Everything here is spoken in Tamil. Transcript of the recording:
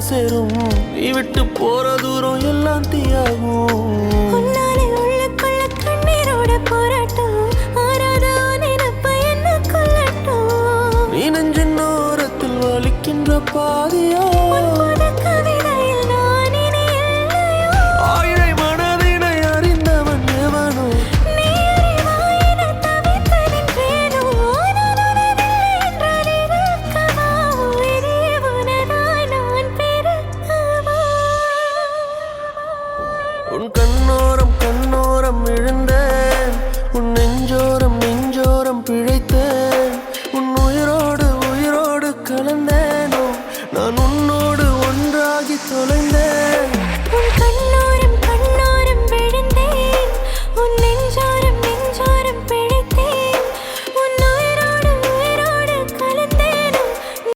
சேரும். நீ விட்டு போற தூரம் எல்லாம் தீயாகும். உன்னாலே உள்ளுக்குள்ள கண்ணீரோட போராட்டம், ஆறாத நினைப்ப என்ன கொல்லட்டும். நீ நெஞ்சின் ஓரத்தில் வலிக்கின்ற பாதியா, கவிதையில் நான் இனி இல்லையோ. ஆயிழை மனதினை அறிந்தவன் எவனோ. நீ அறிவாயின தவித்து நின்றேனோ. நான் உனதில்லை என்றால் இருக்கவா, உயிரே உனதாய் நான் பெருக்கவா. உன் கண்ணோரம் கண்ணோரம் விழுந்தேன், உன் நெஞ்சோரம் நெஞ்சோரம் பிழைத்தேன், உன் உயிரோடு உயிரோடு கலந்தேன்.